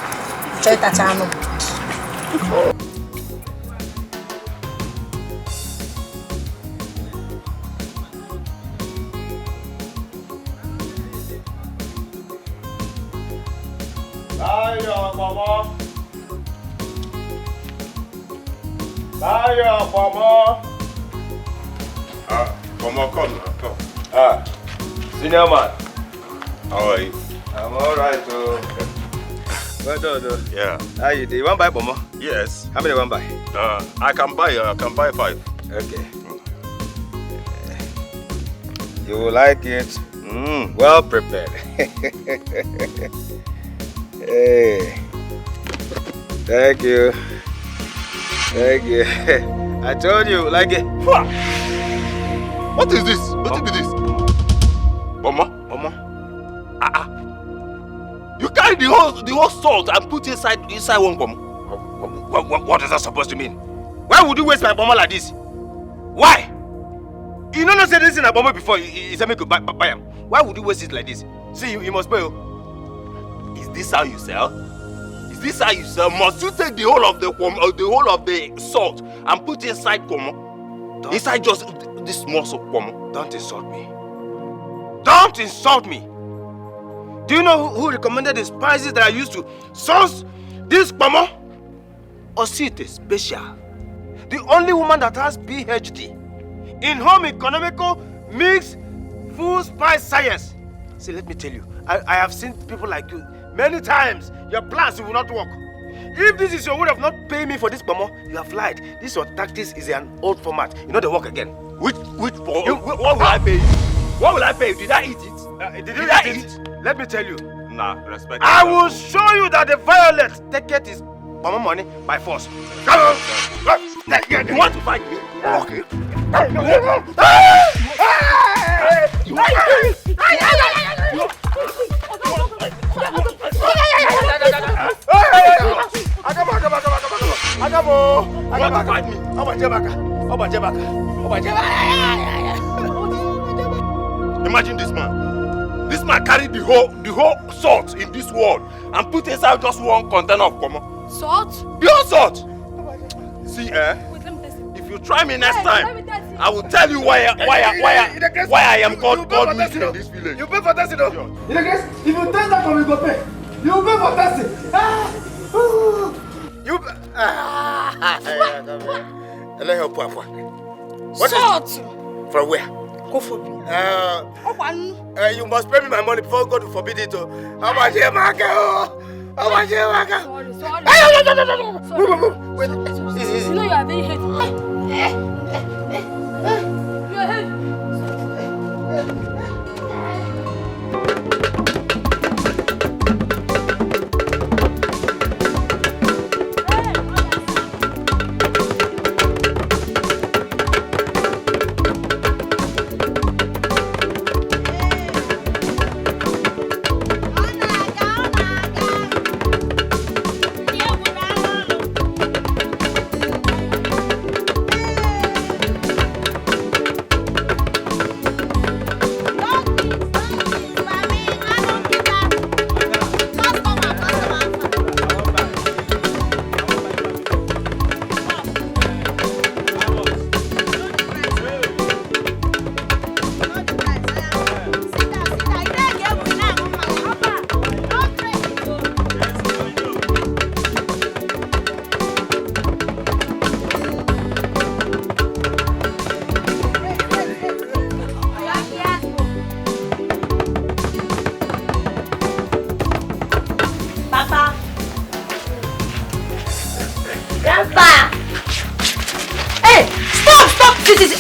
Try that channel. Come now. Senior man. How are you? I'm alright, well done, Yeah. How you do? You want to buy Bomo? Yes. How many you want to buy? I can buy 5. Okay. You will like it. Well prepared. Hey. Thank you. I told you, like it. What is this? What is this? Mama? You carry the whole salt and put inside one bomb. What is that supposed to mean? Why would you waste my bomb like this? Why? You don't know say this in a bomb before you said me to buy him. Why would you waste it like this? See, you must pay. Is this how you sell? Must you take the whole of the salt and put inside komo? Inside just this small soap komo? Don't insult me. Don't insult me. Do you know who recommended the spices that I used to sauce this komo? Osite Special. The only woman that has PhD in home economical mixed food spice science. See, let me tell you, I have seen people like you many times. Your plans will not work. If this is your way of not paying me for this pomo, you have lied. This your tactics is an old format. You know they work again. Which what will I pay you? What will I pay you? Did I eat it? Did I eat it? Let me tell you. Nah, respect. I will show you that the violet ticket is pomo money by force. Come on. You want to fight me? Okay. Imagine this man. This man carried the whole salt in this world and put inside just one container of common. Salt? Pure salt! See, if you try me next time, I will tell you why I am called Mr. in this village. You pay for testing, though. In the case, if you test that, you go pay. You pay for testing. Salt! From where? Go for me. You must pay me my money before God will forbid it. How much you make? How much you make? Sorry. Wait. You know you are very heavy. You are heavy.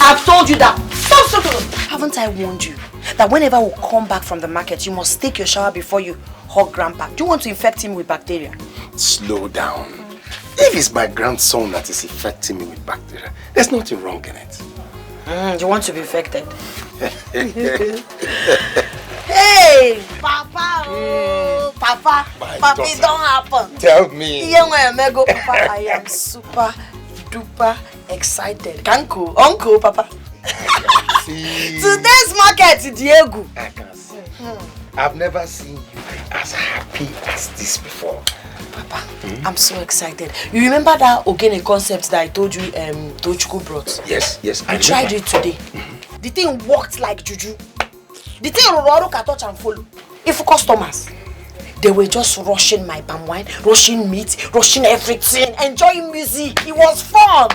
I've told you that. Stop. Haven't I warned you that whenever we come back from the market, you must take your shower before you hug Grandpa? Do you want to infect him with bacteria? Slow down. If it's my grandson that is affecting me with bacteria, there's nothing wrong in it. You want to be infected? Hey, Papa, oh, Papa, Papa, it don't happen. Tell me. Papa, I am super duper excited. Uncle, Papa. Today's market, Diego. I can see. I've never seen you as happy as this before. Papa, I'm so excited. You remember that Ogene concept that I told you Tochukwu brought? Yes, I tried it today. The thing worked like juju. The thing Roro can touch and follow. If customers, they were just rushing my palm wine, rushing meat, rushing everything, enjoying music. It was fun.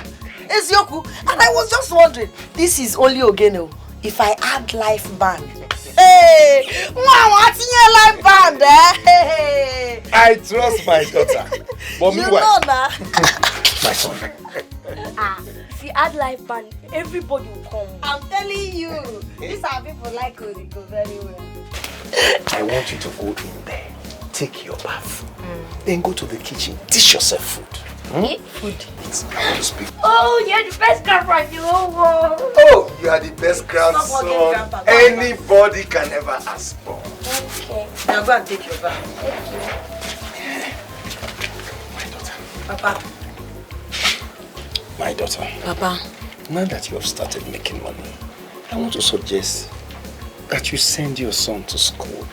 It's Yoku. And I was just wondering, this is only Ogene. If I add live band. Hey! What's in your live band? Hey! I trust my daughter. But you know now. My son. If you add live band, everybody will come. I'm telling you. These are people like Odiko very well. I want you to go in there, take your bath, then go to the kitchen, dish yourself food. Eat food. I want to speak. Oh, you're the best grandpa in the whole world. Oh, you are the best grandson anybody can ever ask for. Okay. Now go and take your bath. Papa. My daughter. Papa. Now that you have started making money, I want to suggest that you send your son to school.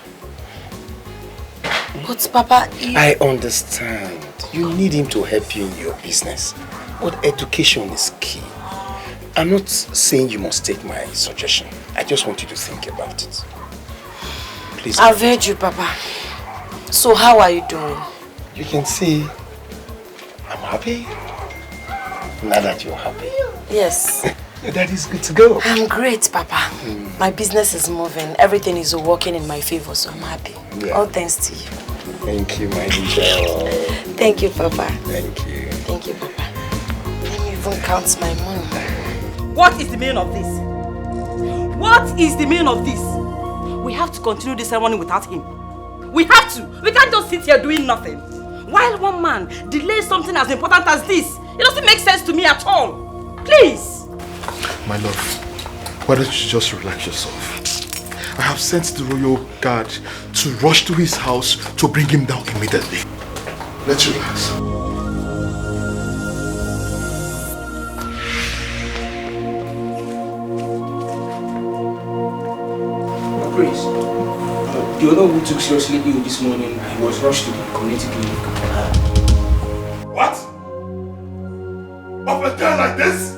But Papa, I understand. You need him to help you in your business. But education is key. I'm not saying you must take my suggestion. I just want you to think about it. Please. I've heard you, Papa. So how are you doing? You can see I'm happy. Now that you're happy. Yes. That is good to go. I'm great, Papa. My business is moving. Everything is working in my favor, so I'm happy. Yeah. All thanks to you. Thank you, my angel. Thank you, Papa. Thank you. Thank you, Papa. Let me even count my money. What is the meaning of this? What is the meaning of this? We have to continue this ceremony without him. We have to. We can't just sit here doing nothing. While one man delays something as important as this, it doesn't make sense to me at all. Please. My love, why don't you just relax yourself? I have sent the royal guard to rush to his house to bring him down immediately. Let's relax. Prince, the other who took seriously ill this morning, he was rushed to the community clinic. What? Of a day like this?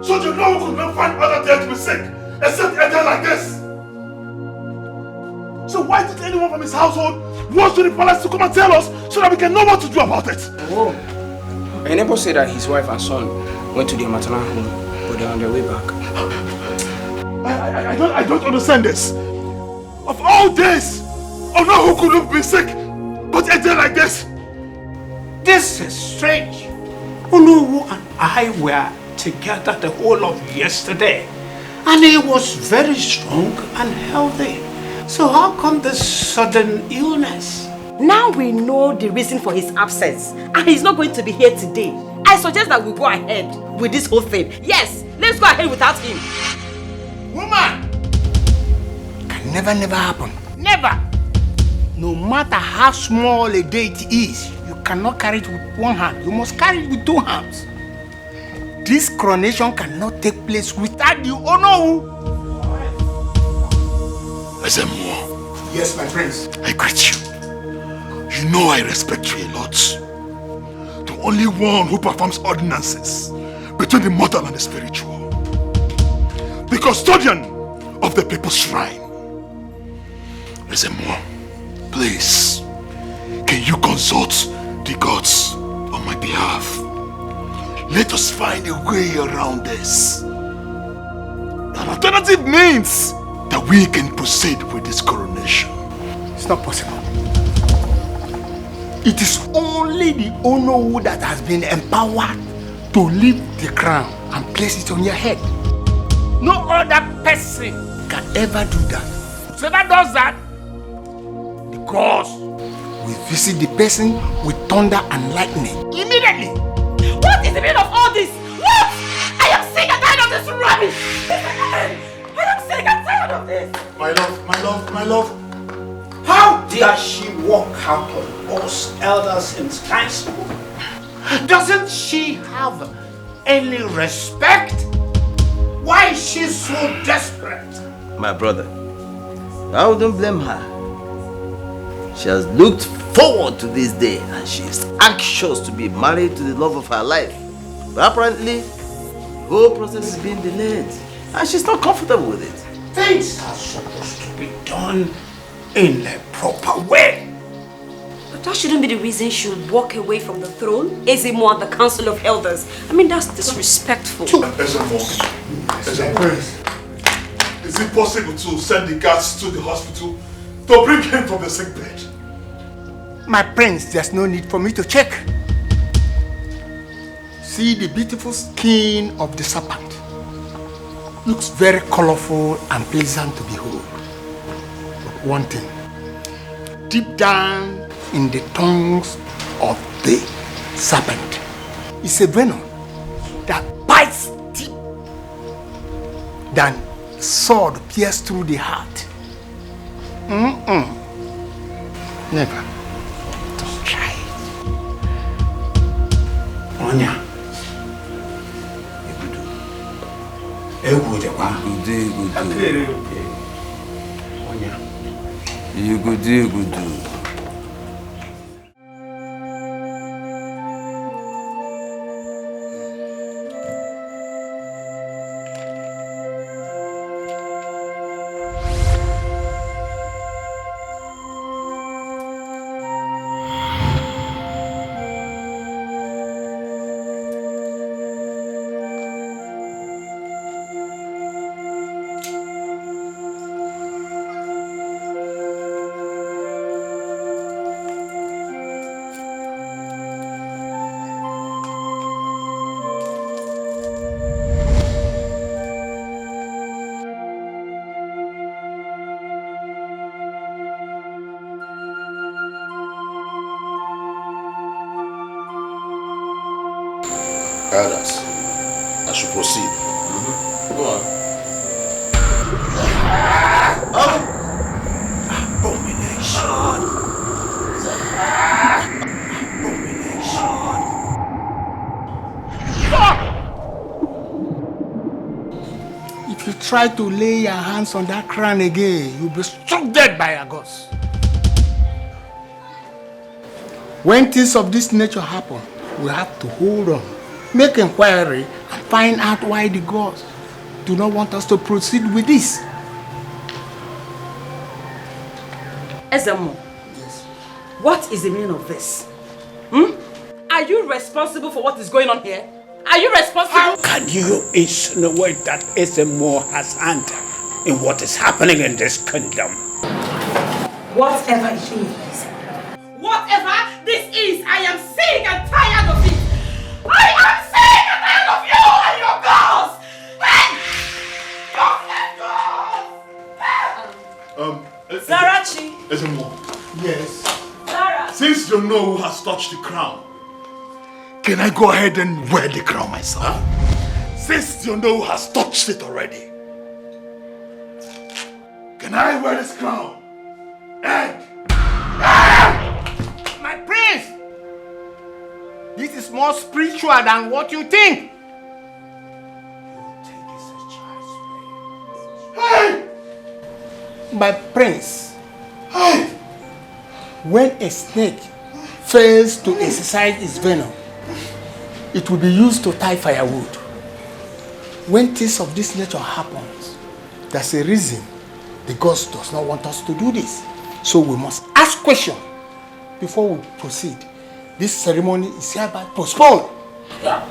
So you know we could not find other day to be sick, except a day like this? So why did anyone from his household rush to the palace to come and tell us so that we can know what to do about it? Oh, a neighbor said that his wife and son went to their maternal home, but they're on their way back. I don't understand this. Of all days, oh no, who could have been sick, but a day like this? This is strange. Uluwu and I were together the whole of yesterday, and he was very strong and healthy. So how come this sudden illness? Now we know the reason for his absence, and he's not going to be here today. I suggest that we go ahead with this whole thing. Yes, let's go ahead without him. Woman! Can never happen. Never! No matter how small a day it is, you cannot carry it with one hand. You must carry it with two hands. This coronation cannot take place without the Onowu. Ezemo. Yes, my prince. I greet you. You know I respect you a lot. The only one who performs ordinances between the mortal and the spiritual. The custodian of the people's shrine. Ezemo, please, can you consult the gods on my behalf? Let us find a way around this. An alternative means that we can proceed with this coronation. It's not possible. It is only the Onowu that has been empowered to lift the crown and place it on your head. No other person can ever do that. So that does that, the gods will visit the person with thunder and lightning immediately. What is the meaning of all this? What? I am sick and tired of this rubbish. I am sick and tired of this. My love. How dare she walk out on us elders in council? Doesn't she have any respect? Why is she so desperate? My brother, I wouldn't blame her. She has looked forward to this day and she is anxious to be married to the love of her life. But apparently, the whole process is being delayed and she's not comfortable with it. Things are supposed to be done in a proper way. But that shouldn't be the reason she would walk away from the throne. Ezemo and the Council of Elders. I mean, that's disrespectful. Ezemo, is it possible to send the guards to the hospital to bring him from the sick bed? My prince, there's no need for me to check. See the beautiful skin of the serpent. Looks very colorful and pleasant to behold. But one thing, deep down in the tongues of the serpent is a venom that bites deep than sword pierced through the heart. Never. Just try it. Onya. You go do. Elders, I should proceed. Go on. Abomination. If you try to lay your hands on that crown again, you'll be struck dead by a ghost. When things of this nature happen, we have to hold on, make inquiry, and find out why the gods do not want us to proceed with this. Ezemo, yes. What is the meaning of this? Are you responsible for what is going on here? Are you responsible? How can you insinuate that Ezemo has hand in what is happening in this kingdom? Whatever it is. Whatever this is, I am sick and tired of it. I am sick and tired of you and your girls! Zarachi. Ezemo. Yes. Zara. Since you know who has touched the crown, can I go ahead and wear the crown myself? Huh? Since you know who has touched it already, can I wear this crown? My prince! This is more spiritual than what you think. Hey! My prince, when a snake fails to exercise its venom, it will be used to tie firewood. When things of this nature happens, there's a reason the gods does not want us to do this. So we must ask questions before we proceed. This ceremony is hereby postponed. Yeah.